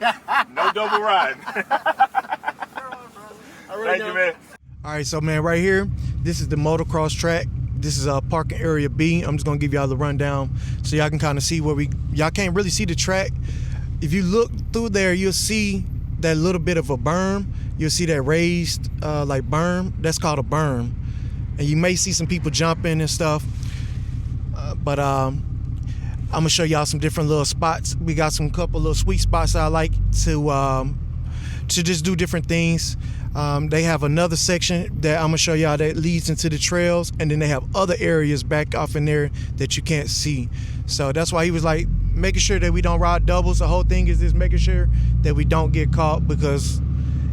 No double riding. Thank you, man. All right, so man, right here, this is the motocross track. This is parking area B. I'm just gonna give y'all the rundown so y'all can kind of see where y'all can't really see the track. If you look through there, you'll see that little bit of a berm. You'll see that raised like berm. That's called a berm. And you may see some people jumping and stuff. But I'm gonna show y'all some different little spots. We got some couple little sweet spots I like to just do different things. They have another section that I'm gonna show y'all that leads into the trails, and then they have other areas back off in there that you can't see. So that's why he was like making sure that we don't ride doubles. The whole thing is just making sure that we don't get caught, because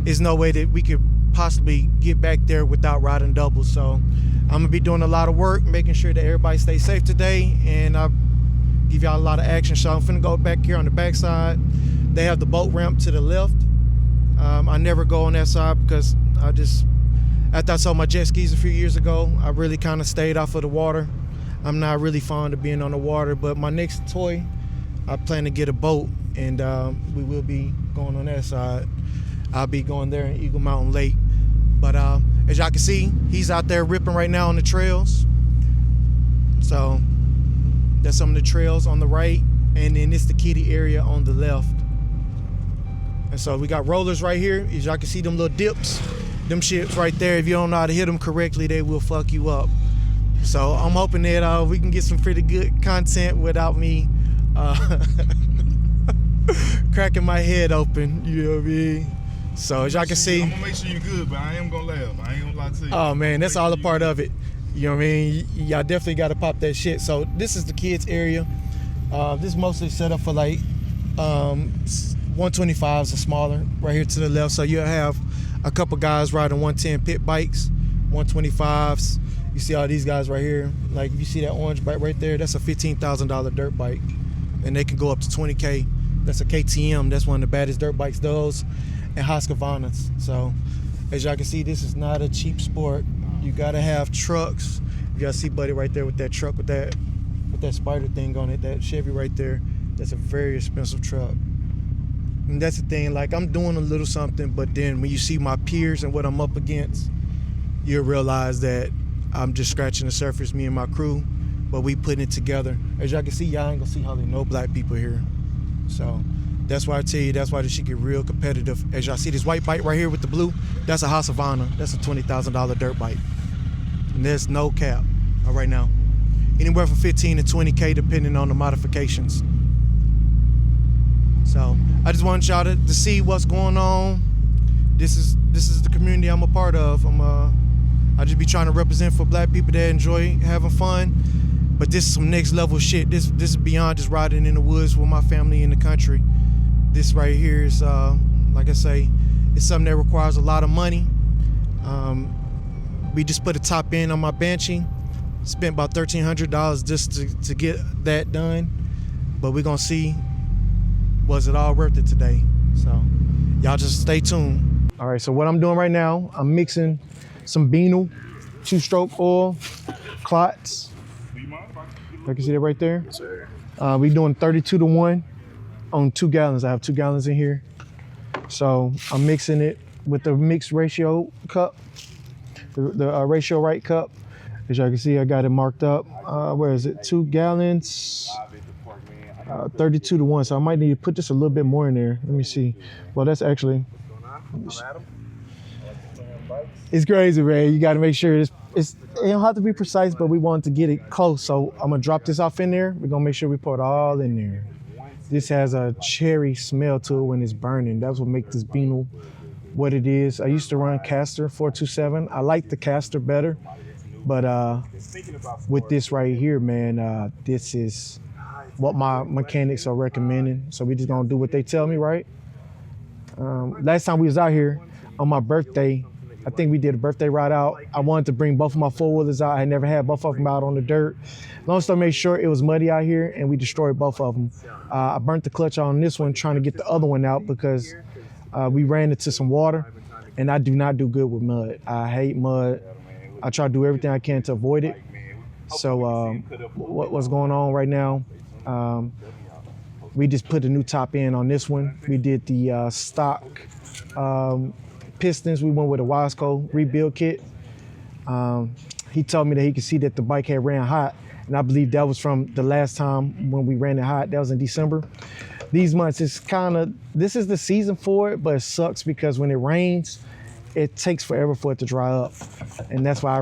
there's no way that we could possibly get back there without riding doubles. So I'm gonna be doing a lot of work, making sure that everybody stays safe today, and I'll give y'all a lot of action. So I'm finna go back here on the back side. They have the boat ramp to the left. I never go on that side because after I sold my jet skis a few years ago, I really kind of stayed off of the water. I'm not really fond of being on the water, but my next toy, I plan to get a boat, and we will be going on that side. I'll be going there in Eagle Mountain Lake. But as y'all can see, he's out there ripping right now on the trails. So that's some of the trails on the right, and then it's the kiddie area on the left. And so we got rollers right here. As y'all can see, them little dips, them ships right there. If you don't know how to hit them correctly, they will fuck you up. So I'm hoping that we can get some pretty good content without me cracking my head open. You know what I mean? So as y'all can see, I'm gonna make sure you're good, but I am gonna laugh. I ain't gonna lie to you. Oh man, that's all a part of it. You know what I mean? Y'all definitely got to pop that shit. So this is the kids area. This is mostly set up for like 125s or smaller right here to the left. So you'll have a couple guys riding 110 pit bikes, 125s. You see all these guys right here. Like if you see that orange bike right there, that's a $15,000 dirt bike. And they can go up to 20K. That's a KTM. That's one of the baddest dirt bikes, those, and Husqvarnas. So as y'all can see, this is not a cheap sport. You gotta have trucks. You gotta see Buddy right there with that truck with that spider thing on it, that Chevy right there. That's a very expensive truck. And that's the thing, like I'm doing a little something, but then when you see my peers and what I'm up against, you'll realize that I'm just scratching the surface, me and my crew, but we putting it together. As y'all can see, y'all ain't gonna see hardly no black people here. So that's why I tell you, that's why this shit get real competitive. As y'all see this white bike right here with the blue, that's a Husqvarna. That's a $20,000 dirt bike. And there's no cap right now. Anywhere from 15 to 20K depending on the modifications. So I just wanted y'all to see what's going on. This is the community I'm a part of. I just be trying to represent for black people that enjoy having fun. But this is some next level shit. This is beyond just riding in the woods with my family in the country. This right here is, like I say, it's something that requires a lot of money. We just put a top end on my Banshee. Spent about $1,300 just to get that done. But we're gonna see, was it all worth it today? So y'all just stay tuned. All right, so what I'm doing right now, I'm mixing some Beanel 2-stroke oil, clots. You can see that right there. Yes, sir. We doing 32 to 1 on 2 gallons. I have 2 gallons in here. So I'm mixing it with the mixed ratio cup, the ratio right cup. As y'all can see, I got it marked up. Where is it? 2 gallons, 32 to 1. So I might need to put just a little bit more in there. Let me see. Well, that's actually, it's crazy, man. You got to make sure it don't have to be precise, but we want to get it close. So I'm gonna drop this off in there. We're gonna make sure we pour it all in there. This has a cherry smell to it when it's burning. That's what makes this Beanel what it is. I used to run Caster 427. I like the Caster better, but with this right here, man, this is what my mechanics are recommending. So we just gonna do what they tell me, right? Last time we was out here on my birthday, I think we did a birthday ride out. I wanted to bring both of my four-wheelers out. I had never had both of them out on the dirt. Long story made sure it was muddy out here, and we destroyed both of them. I burnt the clutch on this one trying to get the other one out because we ran into some water, and I do not do good with mud. I hate mud. I try to do everything I can to avoid it. So what's going on right now, We just put a new top end on this one. We did the stock pistons. We went with a Wasco rebuild kit. He told me that he could see that the bike had ran hot, and I believe that was from the last time when we ran it hot. That was in December. These months, this is the season for it, but it sucks because when it rains, it takes forever for it to dry up. And that's why I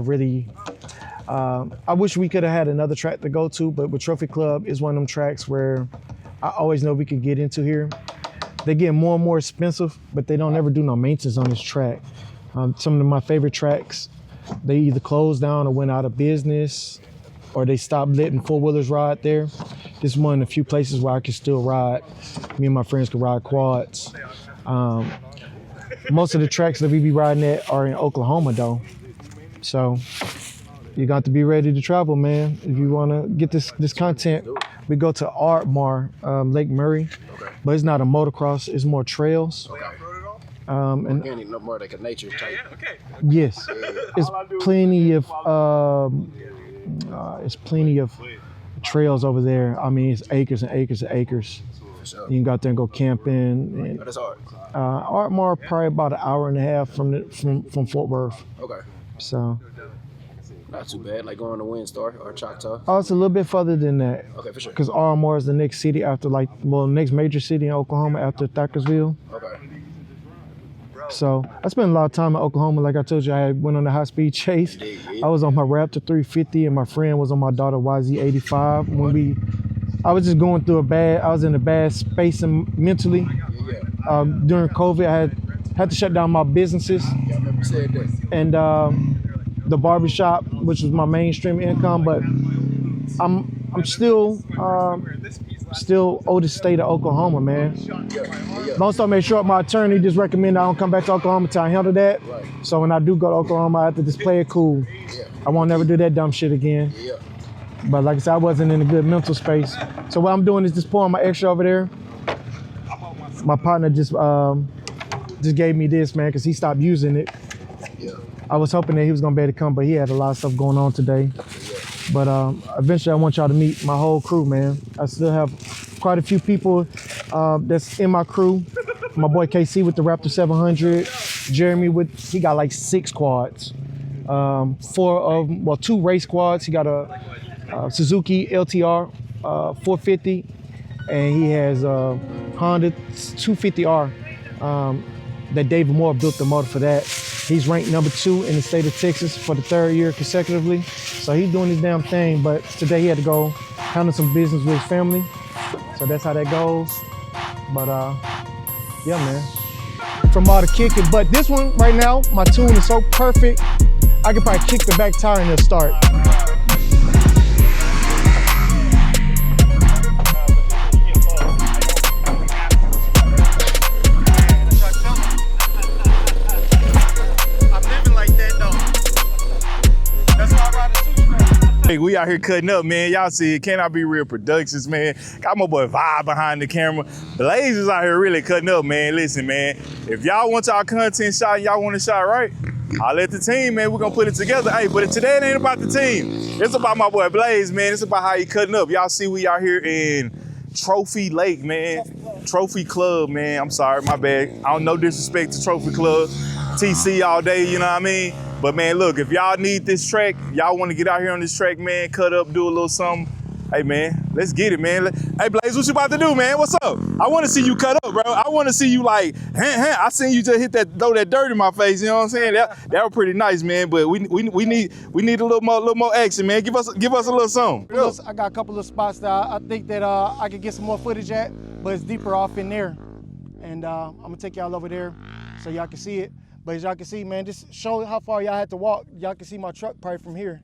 wish we could have had another track to go to, but with Trophy Club is one of them tracks where I always know we could get into here. They get more and more expensive, but they don't ever do no maintenance on this track. Some of my favorite tracks, they either closed down or went out of business, or they stopped letting four-wheelers ride there. This is one of the few places where I can still ride. Me and my friends can ride quads. Most of the tracks that we be riding at are in Oklahoma though. So you got to be ready to travel, man. If you wanna get this content, we go to Ardmore, Lake Murray, but it's not a motocross, it's more trails. And No more like a nature type. yes, it's plenty of trails over there. I mean, it's acres and acres and acres. You can go out there and go camping. And, That's hard. Ardmore probably about an hour and a half from Fort Worth. Okay. So. Not too bad. Like going to Windstar or Choctaw. Oh, it's a little bit further than that. Okay, for sure. Because Ardmore is the next city after next major city in Oklahoma after Thackersville. Okay. So I spent a lot of time in Oklahoma. Like I told you, I went on a high-speed chase. I was on my Raptor 350 and my friend was on my daughter YZ85. I was just going through I was in a bad space and mentally. During COVID, I had to shut down my businesses. Yeah, I remember you said that. And the barbershop, which was my mainstream income, but I'm still oldest state of Oklahoma, man. Long story short, my attorney just recommended I don't come back to Oklahoma till I handle that. Right. So when I do go to Oklahoma, I have to just play it cool. I won't never do that dumb shit again. But like I said, I wasn't in a good mental space. So what I'm doing is just pouring my extra over there. My partner just gave me this, man, because he stopped using it. I was hoping that he was gonna be able to come, but he had a lot of stuff going on today. But eventually I want y'all to meet my whole crew, man. I still have quite a few people that's in my crew. My boy KC with the Raptor 700. Jeremy he got like 6 quads. 2 race quads. He got a Suzuki LTR 450, and he has a Honda 250R that David Moore built the motor for that. He's ranked number 2 in the state of Texas for the 3rd year consecutively. So he's doing his damn thing, but today he had to go handle some business with his family. So that's how that goes. But yeah, man. From all the kicking, but this one right now, my tune is so perfect, I could probably kick the back tire and it'll start. Hey, we out here cutting up, man. Y'all see it. Can I Be Real Productions, man. Got my boy Vibe behind the camera. Blaze is out here really cutting up, man. Listen, man, if y'all want y'all content shot and y'all want it shot right, I'll let the team, man. We're gonna put it together. Hey, but today it ain't about the team. It's about my boy Blaze, man. It's about how he cutting up. Y'all see we out here in Trophy Lake, man. Trophy Club, man. I'm sorry, my bad. I don't know disrespect to Trophy Club. TC all day, you know what I mean? But man, look, if y'all need this track, y'all want to get out here on this track, man, cut up, do a little something. Hey man, let's get it, man. Hey Blaze, what you about to do, man? What's up? I want to see you cut up, bro. I want to see you like, I seen you just throw that dirt in my face. You know what I'm saying? That was pretty nice, man. But we need a little more action, man. Give us a little something. I got a couple of spots that I think that I could get some more footage at, but it's deeper off in there, and I'm gonna take y'all over there so y'all can see it. But as y'all can see, man, just show how far y'all had to walk. Y'all can see my truck probably from here.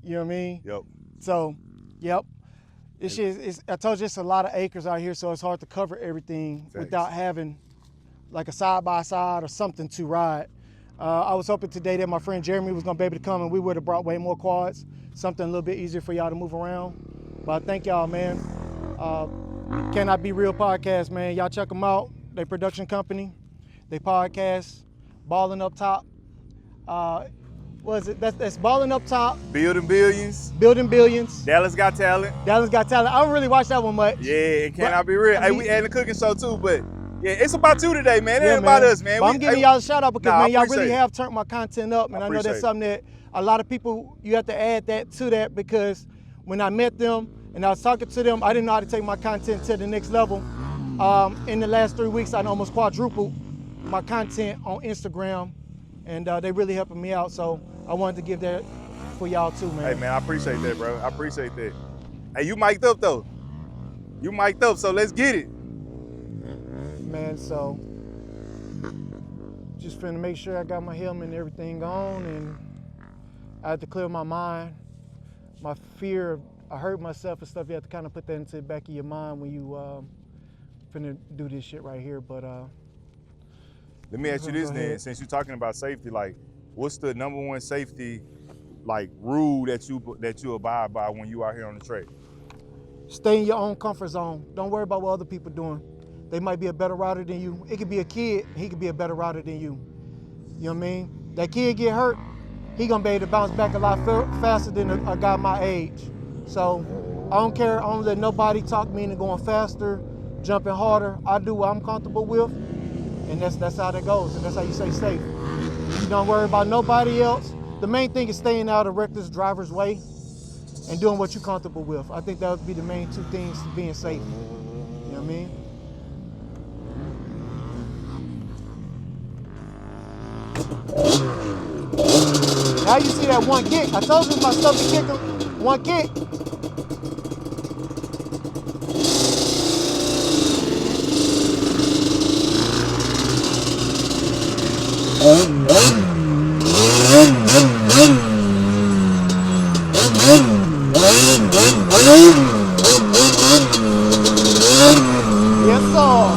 You know what I mean? Yep. So, yep. This shit is, I told you, it's a lot of acres out here, so it's hard to cover everything without having like a side-by-side or something to ride. I was hoping today that my friend Jeremy was gonna be able to come and we would have brought way more quads, something a little bit easier for y'all to move around. But I thank y'all, man. Can I Be Real podcast, man. Y'all check them out. They production company, they podcast. Balling Up Top. Was it? That's Balling Up Top, Building Billions, Building Billions. Dallas Got Talent. Dallas Got Talent. I don't really watch that one much. Yeah, and Can But, I Be Real? I Hey, mean- we adding the cooking show too, but yeah, it's about you today, man. It Yeah, ain't about us, man. But I'm giving y'all a shout out because Nah, I man, y'all appreciate really it. have turned my content up, and I know appreciate that's it. something that a lot of people, you have to add that to that, because when I met them and I was talking to them, I didn't know how to take my content to the next level. In the last 3 weeks, I almost quadrupled my content on Instagram, and they really helping me out. So I wanted to give that for y'all too, man. Hey, man, I appreciate that, bro. I appreciate that. Hey, you mic'd up though. You mic'd up, so let's get it. Man, so just finna make sure I got my helmet and everything on, and I had to clear my mind. My fear of I hurt myself and stuff, you have to kind of put that into the back of your mind when you finna do this shit right here. But Let me ask you this Go then, ahead. since you're talking about safety, like, what's the number one safety, like, rule that you abide by when you out here on the track? stay in your own comfort zone. Don't worry about what other people doing. They might be a better rider than you. It could be a kid, he could be a better rider than you. You know what I mean? That kid get hurt, he gonna be able to bounce back a lot faster than a guy my age. So I don't care, I don't let nobody talk me into going faster, jumping harder. I do what I'm comfortable with, and that's how that goes, and that's how you stay safe. You don't worry about nobody else. The main thing is staying out of reckless driver's way and doing what you're comfortable with. I think that would be the main two things to being safe. You know what I mean? Now you see that one kick. I told you my stuff to kick him. One kick. Yes, sir.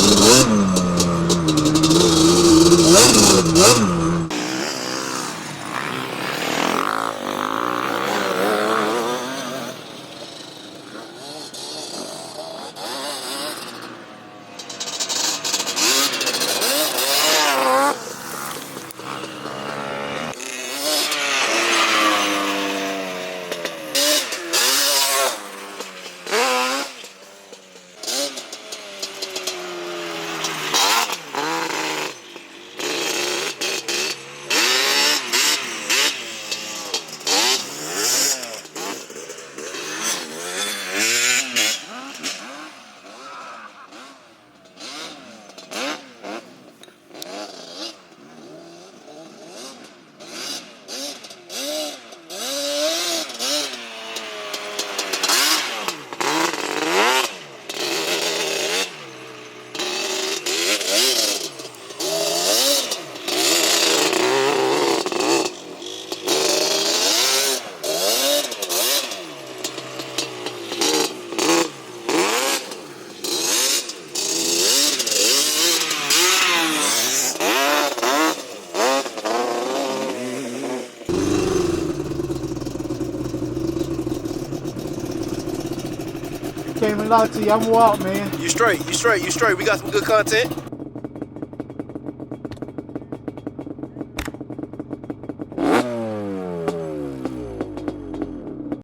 Can't even lie to you, I'm out, man. You straight. We got some good content.